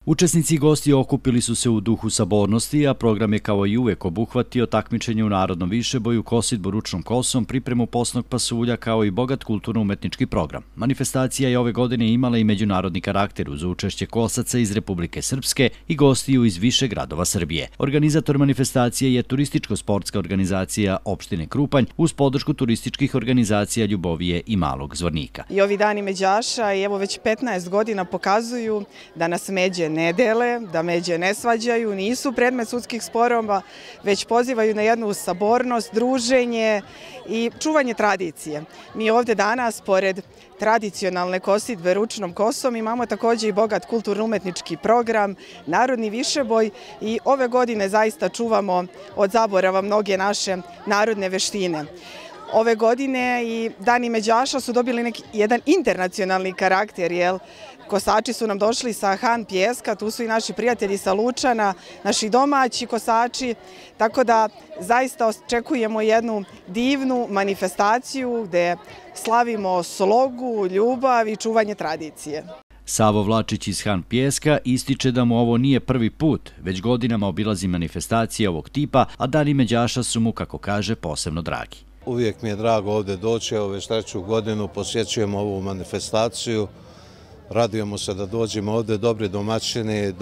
Učesnici i gosti okupili su se u duhu sabornosti, a program je kao i uvek obuhvatio takmičenje u narodnom višeboju, kosidbu ručnom kosom, pripremu posnog pasulja kao i bogat kulturno-umetnički program. Manifestacija je ove godine imala i međunarodni karakter uz učešće kosaca iz Republike Srpske i gostiju iz više gradova Srbije. Organizator manifestacije je turističko-sportska organizacija opštine Krupanj uz podršku turističkih organizacija Ljubovije i Malog Zvornika. I ovi dani međaša i evo već 15 godina pokazuju da nas međe ne dele, da međe ne svađaju, nisu predmet sudskih sporova, već pozivaju na jednu sabornost, druženje i čuvanje tradicije. Mi ovdje danas, pored tradicionalne kosidbe ručnom kosom, imamo također i bogat kulturno-umetnički program, narodni višeboj i ove godine zaista čuvamo od zaborava mnoge naše narodne veštine. Ove godine i dani međaša su dobili jedan internacionalni karakter, jer kosači su nam došli sa Han Pjeska, tu su i naši prijatelji sa Lučana, naši domaći kosači, tako da zaista očekujemo jednu divnu manifestaciju gde slavimo slogu, ljubav i čuvanje tradicije. Savo Vlačić iz Han Pjeska ističe da mu ovo nije prvi put, već godinama obilazi manifestacije ovog tipa, a dani međaša su mu, kako kaže, posebno dragi. Uvijek mi je drago ovdje doći, evo već 3. godinu posjećujemo ovu manifestaciju. Radujemo se da dođemo ovdje, dobri domaćini,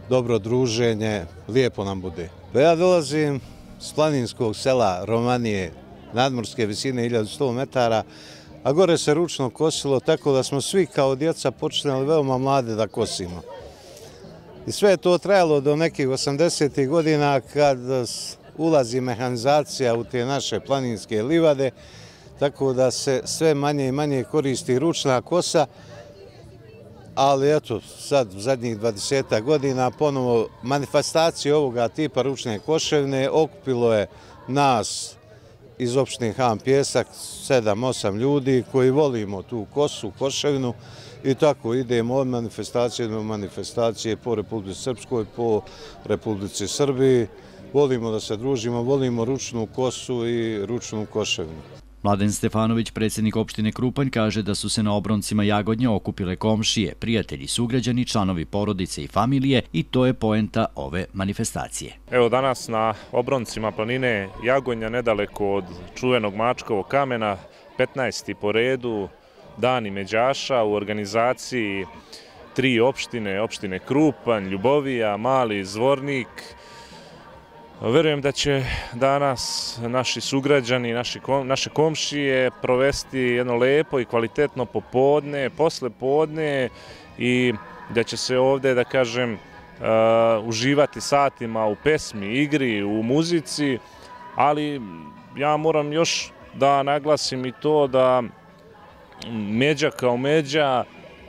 dobro druženje, lijepo nam bude. Ja dolazim s planinskog sela Romanije, nadmorske visine 1100 metara, a gore se ručno kosilo, tako da smo svi kao djeca počeli veoma mlade da kosimo. I sve je to trajalo do nekih 80. godina kad ulazi mehanizacija u te naše planinske livade, tako da se sve manje i manje koristi ručna kosa, ali eto, sad zadnjih 20 godina ponovo manifestacije ovoga tipa ručne koševne okupilo je nas iz opštine Han Pjesak, 7-8 ljudi koji volimo tu kosu, koševnu i tako idemo od manifestacije do manifestacije po Republici Srpskoj, po Republici Srbiji. Volimo da se družimo, volimo ručnu kosu i ručnu koševnu. Mladen Stefanović, predsjednik opštine Krupanj, kaže da su se na obroncima Jagodnja okupile komšije, prijatelji, sugrađani, članovi porodice i familije i to je poenta ove manifestacije. Evo danas na obroncima planine Jagodnja, nedaleko od čuvenog Mačkovog kamena, 15. po redu, dani međaša u organizaciji 3 opštine, opštine Krupanj, Ljubovija, Mali Zvornik. Verujem da će danas naši sugrađani, naše komšije provesti jedno lepo i kvalitetno popodne, poslepodne i da će se ovdje, da kažem, uživati satima u pesmi, igri, u muzici, ali ja moram još da naglasim i to da međa kao međa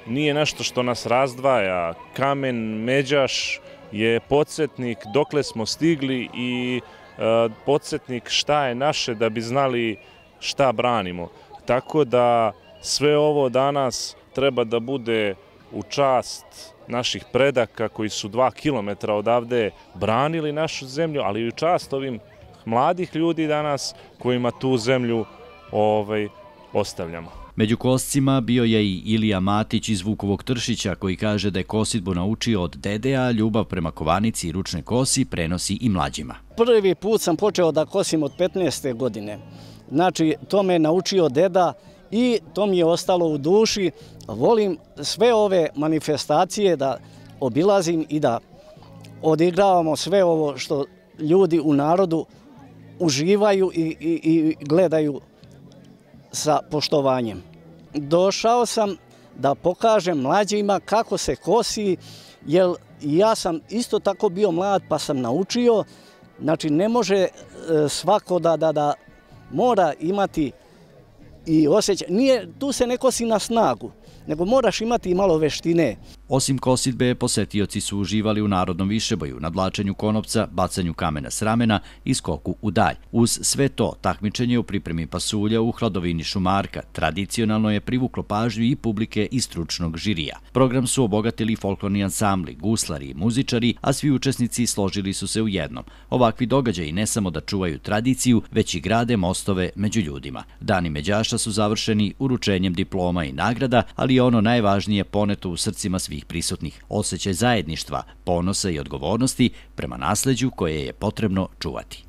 nije nešto što nas razdvaja. Kamen međaš je podsjetnik dokle smo stigli i podsjetnik šta je naše da bi znali šta branimo. Tako da sve ovo danas treba da bude u čast naših predaka koji su 2 kilometra odavde branili našu zemlju, ali i u čast ovim mladih ljudi danas kojima tu zemlju ostavljamo. Među koscima bio je i Ilija Matić iz Vukovog Tršića koji kaže da je kosidbu naučio od dede, a ljubav prema kovanici i ručne kosi prenosi i mlađima. Prvi put sam počeo da kosim od 15. godine. Znači, to me naučio deda i to mi je ostalo u duši. Volim sve ove manifestacije da obilazim i da odigravamo sve ovo što ljudi u narodu uživaju i gledaju sa poštovanjem. Došao sam da pokažem mlađima kako se kosi, jer ja sam isto tako bio mlad pa sam naučio. Znači ne može svako da mora imati i osjećaj. Tu se ne kosi na snagu, nego moraš imati i malo veštine. Osim kosidbe, posetioci su uživali u narodnom višeboju, nadvlačenju konopca, bacanju kamena s ramena i skoku u dalj. Uz sve to, takmičenje u pripremi pasulja u hladovini Šumarka tradicionalno je privuklo pažnju i publike i stručnog žirija. Program su obogatili folklorni ansambli, guslari i muzičari, a svi učesnici složili su se u jednom. Ovakvi događaji ne samo da čuvaju tradiciju, već i grade mostove među ljudima. Dani međaša su završeni uručenjem diploma i nagrada, ali je ono najvažnije poneto u srcima svih svih prisutnih osjećaj zajedništva, ponosa i odgovornosti prema nasleđu koje je potrebno čuvati.